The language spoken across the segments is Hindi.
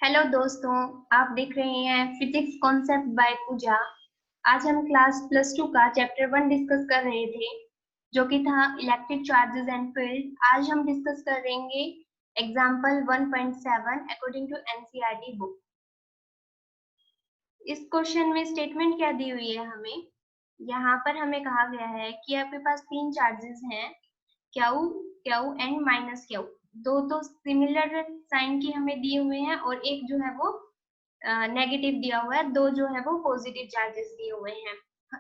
हेलो दोस्तों, आप देख रहे हैं फिजिक्स कॉन्सेप्ट बाय पूजा। आज हम क्लास +2 का चैप्टर 1 डिस्कस कर रहे थे, जो कि था इलेक्ट्रिक चार्जेस एंड फील्ड। आज हम डिस्कस करेंगे example 1.7 according to NCERT book. इस क्वेश्चन में स्टेटमेंट क्या दी हुई है हमें? यहाँ पर हमें कहा गया है कि आपके पास तीन चार्जेस हैं, Q Q and minus Q. दो तो सिमिलर साइन की हमें दिए हुए हैं और एक जो है वो नेगेटिव दिया हुआ है, दो जो है वो पॉजिटिव चार्जेस दिए हुए हैं।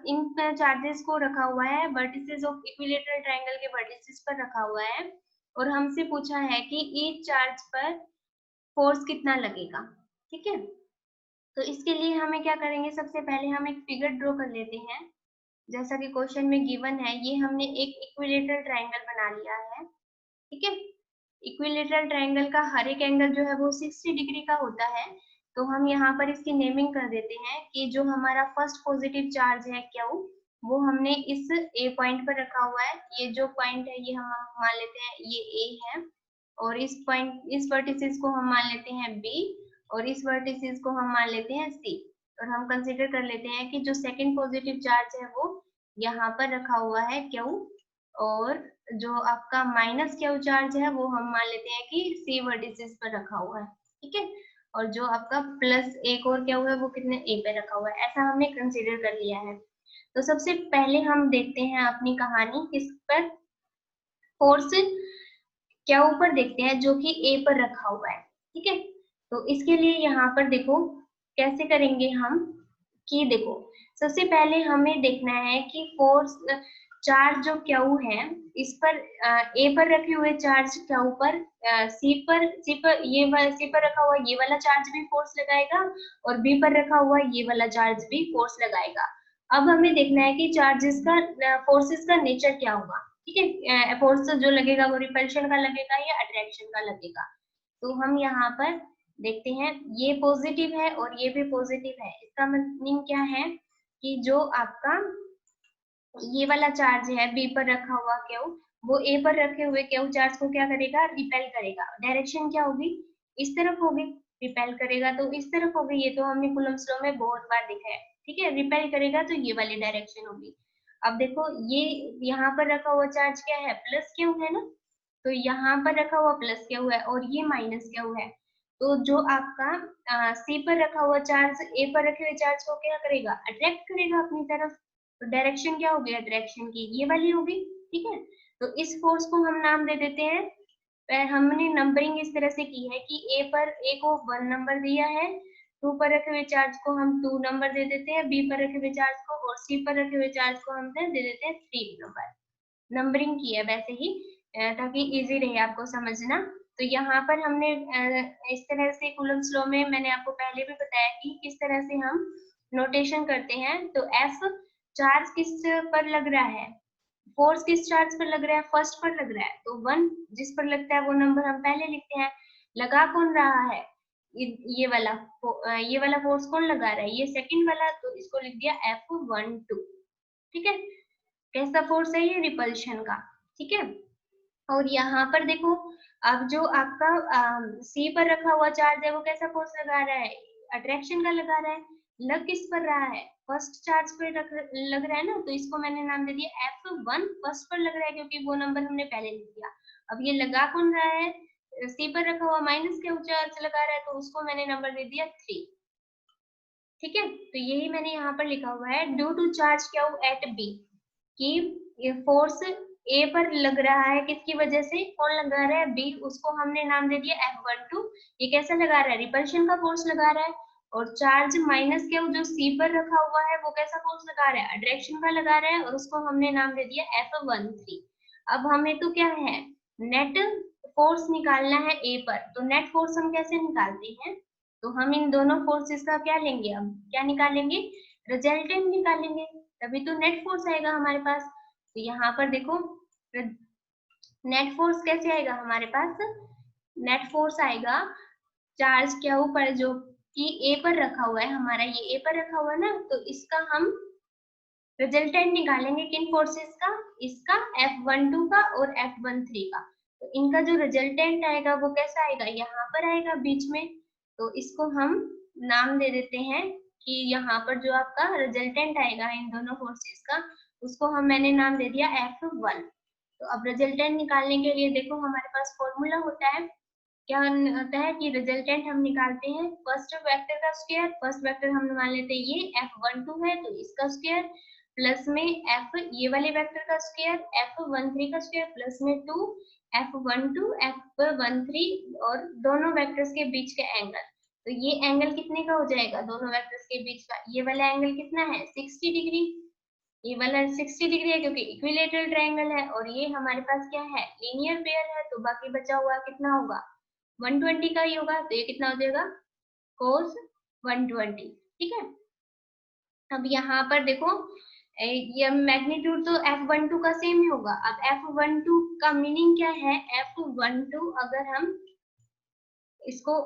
इन चार्जेस को रखा हुआ है वर्टिसेस ऑफ इक्विलेटरल ट्रायंगल के वर्टिसेस पर रखा हुआ है और हमसे पूछा है कि ईच चार्ज पर फोर्स कितना लगेगा। ठीक है, तो इसके लिए हमें क्या करेंगे, सबसे पहले हम एक फिगर ड्रॉ कर लेते हैं। जैसा कि क्वेश्चन में गिवन है, ये हमने एक इक्विलेटरल ट्रायंगल बना लिया है। ठीक है, इक्विलेटरल ट्रायंगल का हर एक एंगल जो है वो 60 डिग्री का होता है। तो हम यहाँ पर इसकी नेमिंग कर देते हैं कि जो हमारा फर्स्ट पॉजिटिव चार्ज है क्यू, वो हमने इस ए पॉइंट पर रखा हुआ है। ये जो पॉइंट है ये हम मान लेते हैं ये ए है, और इस पॉइंट इस वर्टिसेस को हम मान लेते हैं बी, और इस वर्टिसेस को हम मान लेते हैं सी। और हम कंसीडर कर लेते हैं कि जो सेकंड पॉजिटिव चार्ज है वो यहाँ पर रखा हुआ है क्यू, और जो आपका माइनस क्यू चार्ज है वो हम मान लेते हैं कि सी वर्टिसेस पर रखा हुआ है। ठीक है, और जो आपका प्लस एक और क्यू है वो कितने ए पे रखा हुआ है, ऐसा हमने कंसीडर कर लिया है। तो सबसे पहले हम देखते हैं अपनी कहानी किस पर, फोर्स क्या ऊपर देखते हैं जो कि ए पर रखा हुआ है। ठीक है, तो इसके लिए यहाँ पर देखो कैसे करेंगे हम, कि देखो सबसे पहले हमें देखना है कि फोर्स चार्ज जो क्यू है इस पर ए पर रखे हुए चार्ज क्यू पर सी पर सी पर रखा हुआ ये वाला चार्ज भी फोर्स लगाएगा, और बी पर रखा हुआ ये वाला चार्ज भी फोर्स लगाएगा। अब हमें देखना है कि चार्जेस का फोर्सेस का नेचर क्या होगा। ठीक है, फोर्स जो लगेगा वो रिपल्शन का लगेगा या अट्रैक्शन का लगेगा। तो हम यहाँ पर देखते हैं, ये पॉजिटिव है और ये भी पॉजिटिव है। इसका मीनिंग क्या है कि जो आपका ये वाला चार्ज है बी पर रखा हुआ क्यू, वो ए पर रखे हुए क्यू चार्ज को क्या करेगा, रिपेल करेगा। डायरेक्शन क्या होगी, इस तरफ होगी। रिपेल करेगा तो इस तरफ होगी, ये तो हमने कूलम्ब्स लॉ में बहुत बार देखा है। ठीक है, रिपेल करेगा तो ये वाली डायरेक्शन होगी। अब देखो ये यहाँ पर रखा हुआ चार्ज क्या है, प्लस क्यू है ना, तो यहाँ पर रखा हुआ प्लस क्यू है और ये माइनस क्यू है। तो जो आपका सी पर रखा हुआ चार्ज ए पर रखे हुए चार्ज को क्या करेगा, अट्रैक्ट करेगा अपनी तरफ। तो डायरेक्शन क्या होगी अट्रैक्शन की, ये वाली होगी। ठीक है, तो इस फोर्स को हम नाम दे देते हैं, हमने नंबरिंग इस तरह से की है कि ए को 1 नंबर दिया है, 2 पर रखे हुए चार्ज को हम 2 नंबर दे देते हैं, बी पर रखे हुए चार्ज को, और सी पर रखे हुए चार्ज को हम दे देते हैं 3 नंबर। नंबरिंग की है वैसे ही, ताकि इजी रहे आपको समझना। तो यहाँ पर हमने इस तरह से कूलम्ब्स लॉ में मैंने आपको पहले भी बताया कि किस तरह से हम नोटेशन करते हैं। तो एफ चार्ज किस पर लग रहा है, फोर्स किस चार्ज पर लग रहा है, फर्स्ट पर लग रहा है, तो 1 जिस पर लगता है वो नंबर हम पहले लिखते हैं। लगा कौन रहा है, ये वाला फोर्स कौन लगा रहा है, ये सेकंड वाला, तो इसको लिख दिया F12। ठीक है, कैसा फोर्स है ये, रिपल्शन का। ठीक है, और यहाँ पर देखो, अब जो आपका सी पर रखा हुआ चार्ज है वो कैसा फोर्स लगा रहा है, अट्रैक्शन का लगा रहा है। लग किस पर रहा है, फर्स्ट चार्ज पे लग रहा है ना, तो इसको मैंने नाम दे दिया F1, फर्स्ट पर लग रहा है क्योंकि वो नंबर हमने पहले लिख दिया। अब ये लगा कौन रहा है, सी पर रखा हुआ माइनस के चार्ज लगा रहा है, तो उसको मैंने नंबर दे दिया 3। ठीक है, तो यही मैंने यहाँ पर लिखा हुआ है, due to charge Q at B, कि ये फोर्स ए पर लग रहा है, किसकी वजह से, कौन लगा रहा है, बी, उसको हमने नाम दे दिया F12। ये कैसा लगा रहा है, रिपल्शन का फोर्स लगा रहा है। और चार्ज माइनस क्यू जो सी पर रखा हुआ है वो कैसा फोर्स लगा रहा है, अट्रैक्शन का लगा रहा है, और उसको हमने नाम दे दिया F13। अब हमें तो क्या है, नेट फोर्स निकालना है ए पर। तो नेट फोर्स हम कैसे निकालते हैं, तो हम इन दोनों फोर्सेस का क्या लेंगे, अब क्या निकालेंगे, रिजल्टेंट निकालेंगे, तभी तो नेट फोर्स आएगा हमारे पास। तो यहाँ पर देखो नेट फोर्स कैसे आएगा हमारे पास, नेट फोर्स आएगा चार्ज क्या ऊपर जो कि ए पर रखा हुआ है, हमारा ये ए पर रखा हुआ है ना, तो इसका हम रिजल्टेंट निकालेंगे किन फोर्सेस का, इसका F12 का और F13 का। तो इनका जो रिजल्टेंट आएगा वो कैसा आएगा, यहाँ पर आएगा बीच में। तो इसको हम नाम दे देते हैं कि यहाँ पर जो आपका रिजल्टेंट आएगा इन दोनों फोर्सेस का, उसको मैंने नाम दे दिया F1। तो अब रिजल्टेंट निकालने के लिए देखो हमारे पास फॉर्मूला होता है, क्या होता है कि रिजल्टेंट हम निकालते हैं फर्स्ट वेक्टर का स्क्वायर, फर्स्ट वेक्टर हम मान लेते हैं ये F12 है तो इसका स्क्वायर, प्लस में F ये वाले वेक्टर का स्क्वायर F13 का स्क्वायर, प्लस में 2 F12 F13 और दोनों वेक्टर्स के बीच का एंगल। तो ये एंगल कितने का हो जाएगा दोनों वेक्टर्स के बीच का, ये वाला एंगल कितना है 60 डिग्री, ये वाला 60 डिग्री है क्योंकि इक्विलेटरल ट्रायंगल है, और ये हमारे पास क्या है लीनियर पेयर है, तो बाकी बचा हुआ कितना होगा 120 का ही होगा, तो ये कितना हो जाएगा cos 120। ठीक है, अब यहाँ पर देखो ये मैग्नीट्यूड तो F12 का सेम ही होगा। अब F12 का मीनिंग क्या है, F12 अगर हम इसको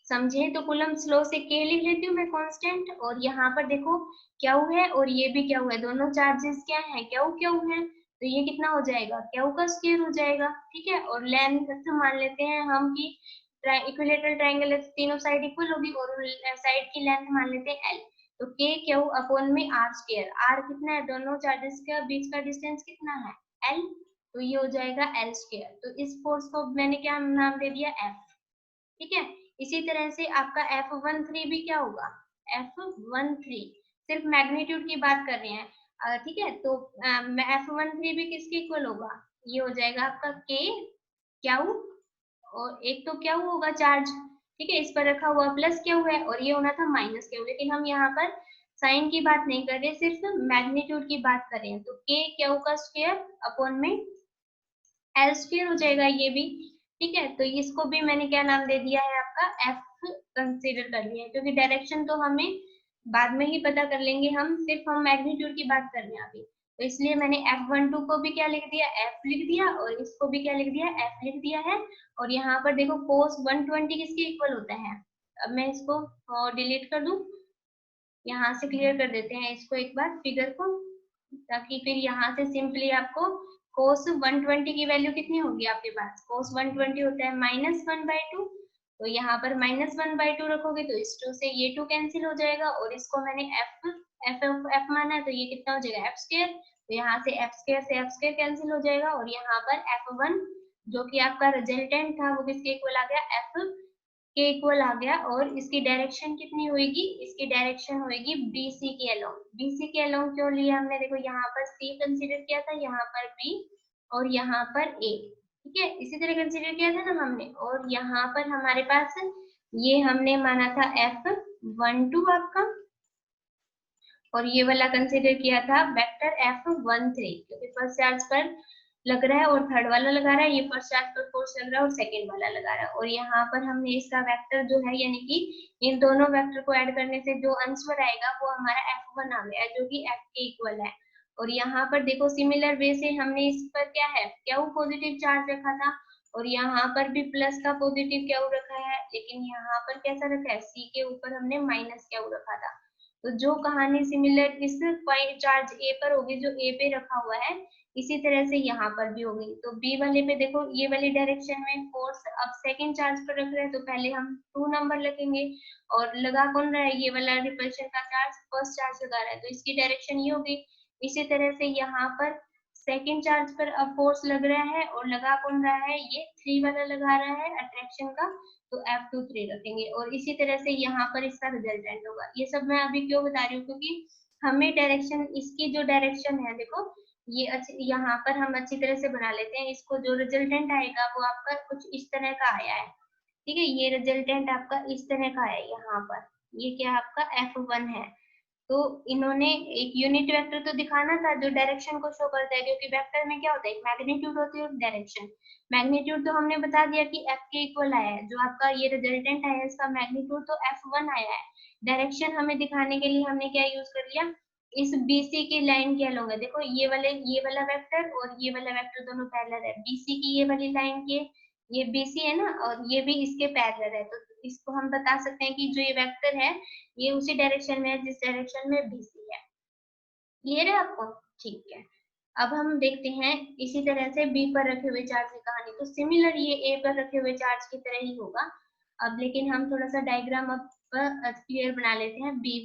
समझे तो कूलम स्लो से K लिख लेती हूँ मैं कांस्टेंट, और यहाँ पर देखो क्या है और ये भी क्या है, दोनों चार्जेस क्या है क्या है, तो ये कितना हो जाएगा क्या का स्क्वायर हो जाएगा। ठीक है, और लेंथ मान लेते हैं हम कि इक्विलेटरल ट्रायंगल है, तीनों साइड इक्वल होगी और साइड की लेंथ मान लेते हैं L, तो K क्यू अपॉन में R स्क्वायर, R कितना है दोनों चार्जेस के बीच का डिस्टेंस कितना है L, तो ये हो जाएगा L स्क्वायर। तो इस फोर्स को मैंने क्या नाम दे दिया F। ठीक है, इसी तरह से आपका F13 भी क्या होगा F13, सिर्फ मैग्नीट्यूड की बात कर रहे हैं। ठीक है, तो F13 भी किसके इक्वल होगा, ये हो जाएगा आपका K क्यू, और एक तो क्या होगा चार्ज, ठीक है, इस पर रखा हुआ प्लस क्यू है और ये होना था माइनस क्यू, लेकिन हम यहाँ पर साइन की बात नहीं कर रहे, सिर्फ मैग्नीट्यूड की बात कर रहे हैं, तो K क्यू का स्क्वायर अपॉन में L स्क्वायर हो जाएगा ये भी। ठीक है, तो इसको भी मैंने क्या नाम दे दिया है आपका F कंसीडर कर लिया है, क्योंकि डायरेक्शन तो हमें बाद में ही पता कर लेंगे, हम सिर्फ हम मैग्नीट्यूड की बात कर रहे हैं अभी, तो इसलिए मैंने F12 को भी क्या लिख दिया F लिख दिया, और इसको भी क्या लिख दिया F लिख दिया है। और यहाँ पर देखो cos 120 किसके इक्वल होता है, अब मैं इसको डिलीट कर दूं, यहाँ से क्लियर कर देते हैं इसको एक बार फिगर को, ताकि फिर यहाँ से सिंपली आपको cos 120 की वैल्यू कितनी होगी आपके पास, cos 120 होता है -1/2, तो यहाँ पर -1/2 रखोगे तो इस 2 से ये 2 कैंसिल हो जाएगा, और इसको मैंने f माना है तो ये कितना हो जाएगा f स्क्वायर, तो यहाँ से f स्क्वायर से f स्क्वायर कैंसिल हो जाएगा, और यहाँ पर f1 जो कि आपका रिजल्टेंट था वो किसके इक्वल आ गया f के इक्वल आ गया, और इसकी डायरेक्शन कितनी होगी, इसकी डायरेक्शन होगी BC के अलोंग। BC के अलोंग क्यों लिया हमने, देखो यहाँ पर C कंसीडर किया था, यहाँ पर B और यहाँ पर A। ठीक है, इसी तरह कंसीडर किया था ना हमने, और यहाँ पर हमारे पास ये हमने माना था F12 आपका, और ये वाला कंसीडर किया था वेक्टर F13, क्योंकि फर्स्ट चार्ज पर लग रहा है और थर्ड वाला लगा रहा है, ये फर्स्ट चार्ज पर फोर्स लग रहा है और सेकंड वाला लगा रहा है, और यहाँ पर हमने इसका वेक्टर जो है यानी कि इन दोनों वेक्टर को ऐड करने से जो आंसर आएगा वो हमारा F1 आ गया, जो कि F के इक्वल है। और यहाँ पर देखो सिमिलर वे से हमने इस पर क्या है क्या पॉजिटिव चार्ज रखा था, और यहाँ पर भी प्लस का पॉजिटिव क्या रखा है, लेकिन यहाँ पर कैसा रखा है C के ऊपर हमने माइनस क्या रखा था। तो जो कहानी सिमिलर इस पॉइंट चार्ज ए पर होगी जो ए पे रखा हुआ है, इसी तरह से यहाँ पर भी होगी। तो बी वाले पे देखो ये वाली डायरेक्शन में फोर्स अब सेकंड चार्ज पर रख रहे हैं, तो पहले हम 2 नंबर लगेंगे, और लगा कौन रहा है ये वाला रिपल्शन का चार्ज फर्स्ट चार्ज लगा रहा है, तो इसकी डायरेक्शन ये होगी। इसी तरह से यहाँ पर सेकंड चार्ज पर अब फोर्स लग रहा है और लगा कौन रहा है, ये 3 वाला लगा रहा है अट्रैक्शन का, तो F23 रखेंगे, और इसी तरह से यहाँ पर इसका रिजल्टेंट होगा। ये सब मैं अभी क्यों बता रही हूँ, क्योंकि हमें डायरेक्शन इसकी जो डायरेक्शन है देखो ये यहाँ पर हम अच्छी तरह से बना लेते हैं इसको, जो रिजल्टेंट आएगा वो आपका कुछ इस तरह का आया है। ठीक है, ये रिजल्टेंट आपका इस तरह का आया है, यहाँ पर ये क्या आपका F1 है। तो इन्होंने एक यूनिट वेक्टर तो दिखाना था जो डायरेक्शन को शो करता है, क्योंकि वेक्टर में क्या होता है मैग्नीट्यूड होती है और डायरेक्शन। मैग्नीट्यूड तो हमने बता दिया कि F के इक्वल आया है, जो आपका ये रिजल्टेंट है इसका मैग्नीट्यूड तो F1 आया है। डायरेक्शन हमें दिखाने के लिए हमने क्या यूज कर लिया, इस BC की लाइन क्या लोगे, देखो ये वाला वेक्टर और ये वाला वेक्टर दोनों पैरेलल है, BC की ये वाली लाइन के ये BC है ना, और ये भी इसके पैरेलल है, तो इसको हम बता सकते हैं कि जो ये वेक्टर है ये उसी डायरेक्शन में है जिस डायरेक्शन में BC है। क्लियर है आपको, ठीक है। अब हम देखते हैं इसी तरह से B पर रखे हुए चार्ज की कहानी, तो सिमिलर ये A पर रखे हुए चार्ज की तरह ही होगा। अब लेकिन हम थोड़ा सा डायग्राम अब क्लियर बना लेते हैं बी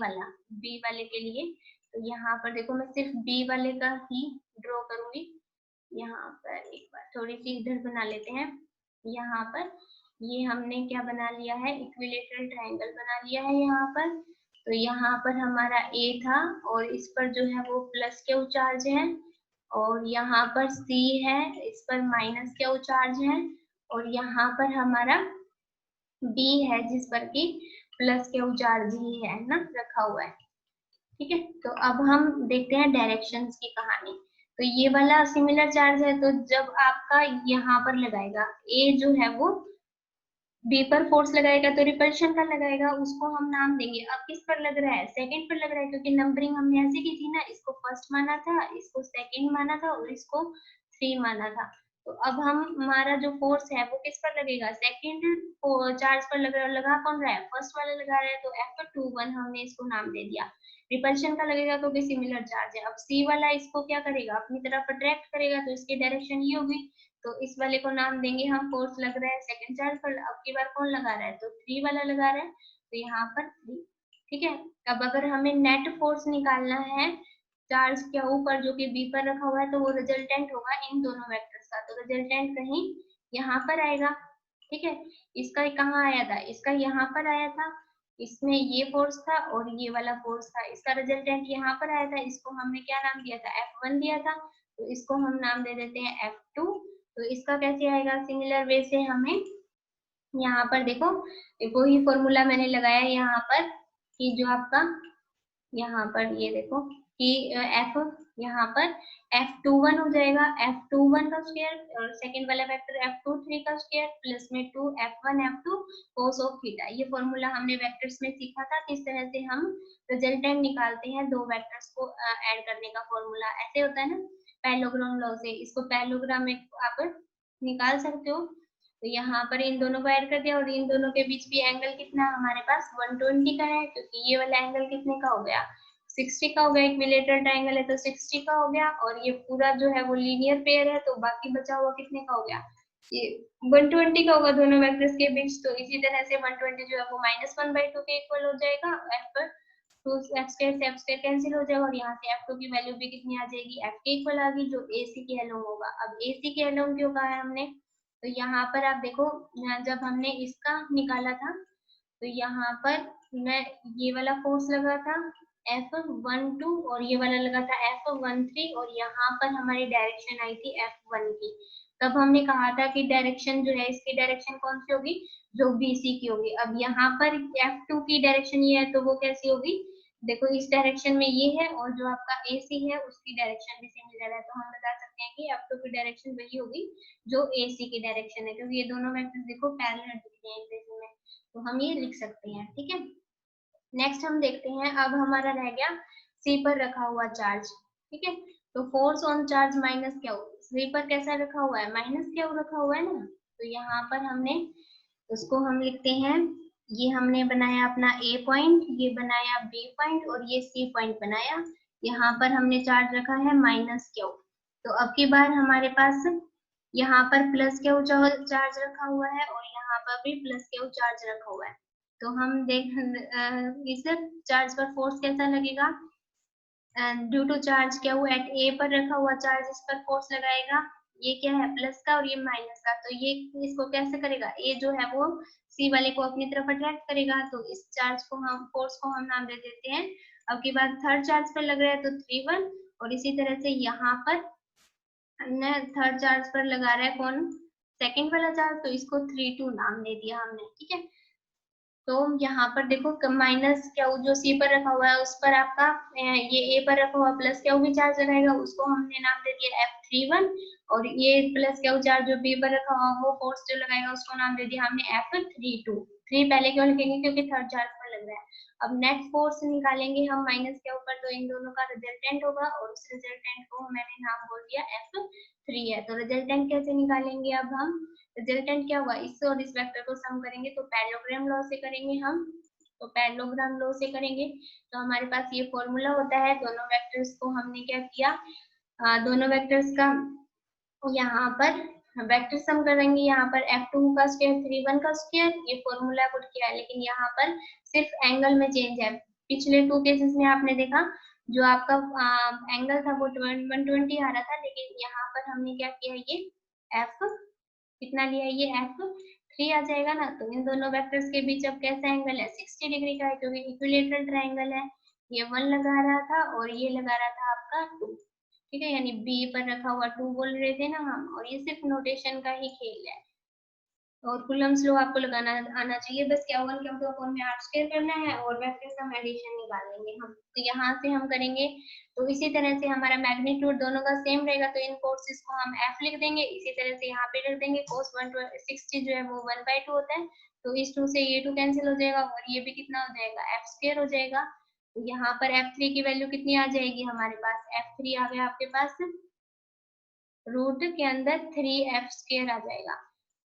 वाले के लिए। तो यहाँ पर देखो मैं सिर्फ बी वाले का ही ड्रॉ करूंगी। यहाँ पर एक बार थोड़ी सी इधर बना लेते हैं। यहाँ पर ये हमने क्या बना लिया है, इक्विलेटरल ट्रायंगल बना लिया है यहाँ पर। तो यहाँ पर हमारा ए था और इस पर जो है वो प्लस क्यू चार्ज है, और यहाँ पर सी है, इस पर माइनस क्यू चार्ज है, और यहाँ पर हमारा बी है जिस पर कि प्लस क्यू चार्ज ही है ना रखा हुआ है। ठीक है, तो अब हम देखते हैं डायरेक्शंस की कहानी। तो ये वाला सिमिलर चार्ज है, तो जब आपका यहाँ पर लगाएगा ए जो है वो बी पर फोर्स लगाएगा तो रिपल्शन का लगाएगा, उसको हम नाम देंगे। अब किस पर लग रहा है, सेकंड पर लग रहा है, क्योंकि नंबरिंग हमने ऐसे की थी ना, इसको फर्स्ट माना था, इसको सेकंड माना था और इसको 3 माना था। तो अब हम हमारा जो फोर्स है वो किस पर लगेगा, सेकंड चार्ज पर लग रहा है। लगा कौन रहा है, फर्स्ट वाला लगा रहा है, तो F21 हमने इसको नाम दे दिया। रिपल्शन का लगेगा क्योंकि सिमिलर चार्ज है। अब सी वाला इसको क्या करेगा, अपनी तरफ अट्रैक्ट करेगा, तो इसकी डायरेक्शन ये होगी। तो इस वाले को नाम देंगे हम, फोर्स लग रहा है सेकंड चार्ज पर, अब की बार कौन लगा रहा है, तो 3 वाला लगा रहा है, तो यहाँ पर 3। ठीक है, अब अगर हमें नेट फोर्स निकालना है चार्ज के ऊपर जो कि बी पर रखा हुआ है, तो वो रिजल्टेंट होगा इन दोनों वेक्टर्स का। तो रिजल्टेंट कहीं यहाँ पर आएगा। ठीक है, इसका कहाँ आया था, इसका यहाँ पर आया था, इसमें ये फोर्स था और ये वाला फोर्स था, इसका रिजल्टेंट यहाँ पर आया था। इसको हमने क्या नाम दिया था, F1 दिया था, तो इसको हम नाम दे देते हैं F2। तो इसका कैसे आएगा, सिमिलर वे से हमें यहाँ पर देखो वही फॉर्मूला मैंने लगाया यहाँ पर कि जो आपका यहाँ पर ये देखो कि एफ यहाँ पर F21 हो जाएगा, F21 का स्क्वायर और सेकंड वाला वेक्टर F23 का स्क्वायर प्लस में 2 F1 F2 cos of theta. ये फॉर्मूला हमने वेक्टर्स में सीखा था, किस तरह से हम रिजल्टेंट निकालते हैं दो वेक्टर्स को ऐड करने का फॉर्मूला ऐसे होता है ना, पैरेललोग्राम लॉ से। इसको पैरेललोग्राम में आप निकाल सकते हो। तो यहाँ पर इन दोनों को ऐड कर दिया और इन दोनों के बीच भी एंगल कितना हमारे पास 120 का है, क्योंकि ये वाला एंगल कितने का हो गया, 60 का हो गया। इक्विलेटरल ट्रायंगल है तो 60 का हो गया, और ये पूरा जो है वो लीनियर पेयर है, तो बाकी बचा हुआ कितने का हो गया, ये 120 का होगा दोनों वेक्टर्स के बीच। तो इसी तरह से 120 जो है वो -1/2 के इक्वल हो जाएगा। एफ पर टू एफ स्क्वायर से एफ स्क्वायर कैंसिल हो जाएगा, और यहाँ से F2 की वैल्यू भी कितनी आ जाएगी, F के इक्वल आ गई, जो AC के अलोंग होगा। अब AC के अलोंग क्यों कहा है हमने, तो यहाँ पर आप देखो जब हमने इसका निकाला था तो यहाँ पर मैं ये वाला फोर्स लगा था F12 और ये वाला लगा था F13, और यहाँ पर हमारी डायरेक्शन आई थी F1 की। तब हमने कहा था कि डायरेक्शन जो है इसकी डायरेक्शन कौन सी होगी, जो BC की होगी। अब यहाँ पर F2 की डायरेक्शन ये है तो वो कैसी होगी, देखो इस डायरेक्शन में ये है और जो आपका AC है उसकी डायरेक्शन भी सिमिलर है, तो हम बता सकते हैं कि F2 की डायरेक्शन वही होगी जो AC की डायरेक्शन है, क्योंकि ये दोनों वेक्टर्स देखो पैरेलल दिख रहे हैं एक दूसरे में, तो हम ये लिख सकते हैं। ठीक है, नेक्स्ट हम देखते हैं, अब हमारा रह गया सी पर रखा हुआ चार्ज। ठीक है, तो फोर्स ऑन चार्ज माइनस क्या हो, सी पर कैसा रखा हुआ है, माइनस क्या रखा हुआ है ना, तो यहाँ पर हमने उसको हम लिखते हैं, ये हमने बनाया अपना ए पॉइंट, ये बनाया बी पॉइंट और ये सी पॉइंट बनाया। यहाँ पर हमने चार्ज रखा है -Q। तो अब की बार हमारे पास यहाँ पर +Q चार्ज रखा हुआ है और यहाँ पर भी +Q चार्ज रखा हुआ है। तो हम देख इस चार्ज पर फोर्स कैसा लगेगा, ड्यू टू चार्ज क्या हुआ एट ए पर रखा हुआ चार्ज इस पर फोर्स लगाएगा, ये क्या है प्लस का और ये माइनस का, तो ये इसको कैसे करेगा, ए जो है वो सी वाले को अपनी तरफ अट्रैक्ट करेगा, तो इस चार्ज को हम फोर्स को हम नाम दे देते हैं। अब की बात थर्ड चार्ज पर लग रहा है तो 3-1, और इसी तरह से यहाँ पर हमने थर्ड चार्ज पर लगा रहा है कौन, सेकंड वाला चार्ज, तो इसको 3-2 नाम दे दिया हमने। ठीक है, तो यहाँ पर देखो माइनस क्या जो सी पर रखा हुआ है उस पर आपका ये ए पर रखा हुआ प्लस क्या भी चार्ज लगाएगा, उसको हमने नाम दे दिया F31, और ये प्लस क्या चार्ज जो बी पर रखा हुआ वो फोर्स जो लगाएगा उसको नाम दे दिया हमने F32। 3 पहले क्यों लिखेंगे, क्योंकि थर्ड चार्ज पर लग रहा है। अब नेट फोर्स निकालेंगे हम माइनस के ऊपर, तो इन दोनों का रिजल्टेंट होगा, और उस रिजल्टेंट को मैंने नाम बोल दिया F3 है। तो रिजल्टेंट कैसे निकालेंगे, अब हम रिजल्टेंट क्या होगा, इससे और इस वेक्टर को सम करेंगे तो पैरेललोग्राम लॉ से करेंगे हम, तो पैरेललोग्राम लॉ से करेंगे तो हमारे पास ये फॉर्मूला होता है। दोनों वेक्टर्स को हमने क्या किया, दोनों वेक्टर्स का यहाँ पर वेक्टर सम करेंगे यहाँ पर F2 का स्क्वायर 3 1 का स्क्वायर, ये फॉर्मूला पुट किया है, लेकिन यहाँ पर सिर्फ एंगल में चेंज है। पिछले 2 केसेस में आपने देखा जो आपका एंगल था वो 120 आ रहा था, लेकिन यहाँ पर हमने क्या किया, ये F कितना लिया, ये F3 आ जाएगा ना। तो इन दोनों वेक्टर्स के बीच अब कैसा एंगल है, 60 डिग्री का है, क्योंकि इक्विलेटरल ट्रायंगल है। ये 1 लगा रहा था और ये लगा रहा था आपका 2, ठीक है, यानी बी पर रखा हुआ 2 बोल रहे थे ना हम, और ये सिर्फ नोटेशन का ही खेल है। और कूलम्स लॉ आपको लगाना आना चाहिए, बस क्या वन क्या टू अपॉन में आर स्क्वायर करना है और वेक्टर सम एडिशन निकालेंगे हम। तो यहाँ से हम करेंगे, तो इसी तरह से हमारा मैग्नीट्यूड दोनों का सेम रहेगा, तो इन कोर्सेज को हम एफ लिख देंगे। इसी तरह से यहाँ पे लिख देंगे कोस 160 जो है वो 1/2 होता है, तो इस 2 से ये 2 कैंसिल हो जाएगा और ये भी कितना हो जाएगा, एफ स्क्वायर हो जाएगा। तो यहाँ पर F3 की वैल्यू कितनी आ जाएगी हमारे पास, F3 आ गया आपके पास रूट के अंदर 3f स्क्वायर आ जाएगा,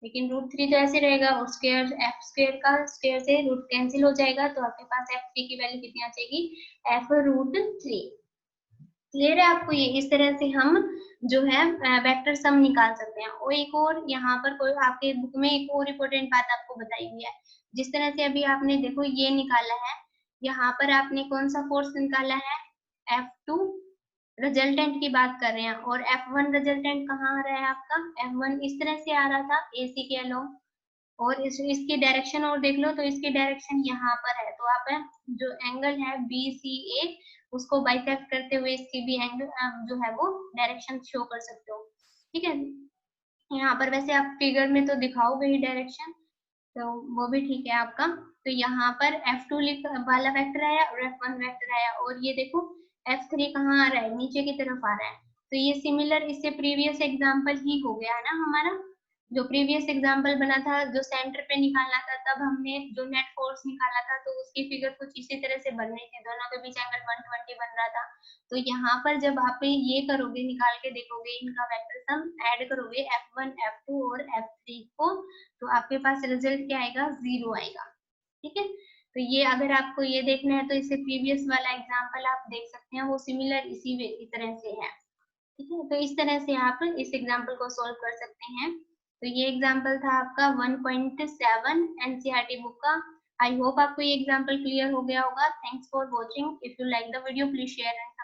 लेकिन √3 तो ऐसे रहेगा और स्क्वायर एफ स्क्वायर का स्क्वायर से रूट कैंसिल हो जाएगा, तो आपके पास F3 की वैल्यू कितनी आ जाएगी, f√3। क्लियर है आपको, ये इस तरह से हम जो है वेक्टर सम निकाल सकते हैं। और एक और यहाँ पर कोई आपके बुक में एक और इम्पोर्टेंट बात आपको बताई हुई है, जिस तरह से अभी आपने देखो ये निकाला है, यहाँ पर आपने कौन सा फोर्स निकाला है, F2 रिजल्टेंट की बात कर रहे हैं, और F1 रिजल्टेंट कहाँ आ रहा है आपका, F1 इस तरह से आ रहा था AC के अलोंग, और इसकी डायरेक्शन और देख लो, तो इसकी डायरेक्शन यहाँ पर है, तो आप जो एंगल है BCA उसको बाइसेक्ट करते हुए इसकी भी एंगल जो है वो डायरेक्शन शो कर सकते हो, ठीक है। यहाँ पर वैसे आप फिगर में तो दिखाओगे ही डायरेक्शन, तो वो भी ठीक है आपका। तो यहाँ पर F2 वाला वेक्टर आया और F1 वेक्टर आया, और ये देखो F3 कहाँ आ रहा है, नीचे की तरफ आ रहा है। तो ये सिमिलर इससे प्रीवियस एग्जाम्पल ही हो गया है ना हमारा, जो प्रीवियस एग्जाम्पल बना था, जो सेंटर पे निकालना था, तब हमने जो नेट फोर्स निकाला था, तो उसकी फिगर कुछ इसी तरह से बन रही थी, दोनों के बीच एंगल 120 बन रहा था। तो यहाँ पर जब आप ये करोगे, निकाल के देखोगे, इनका वेक्टर सम ऐड करोगे F1 F2 और F3 को, तो आपके पास रिजल्ट क्या आएगा, 0 आएगा, ठीक है। तो ये अगर आपको ये देखना है तो इससे प्रीवियस वाला एग्जांपल आप देख सकते हैं, वो सिमिलर इसी तरह से है, ठीक है। तो इस तरह से आप इस एग्जांपल को सॉल्व कर सकते हैं। तो ये एग्जांपल था आपका 1.7 एनसीईआरटी बुक का। आई होप आपको ये एग्जांपल क्लियर हो गया होगा। Thanks for watching. If you like the video please share and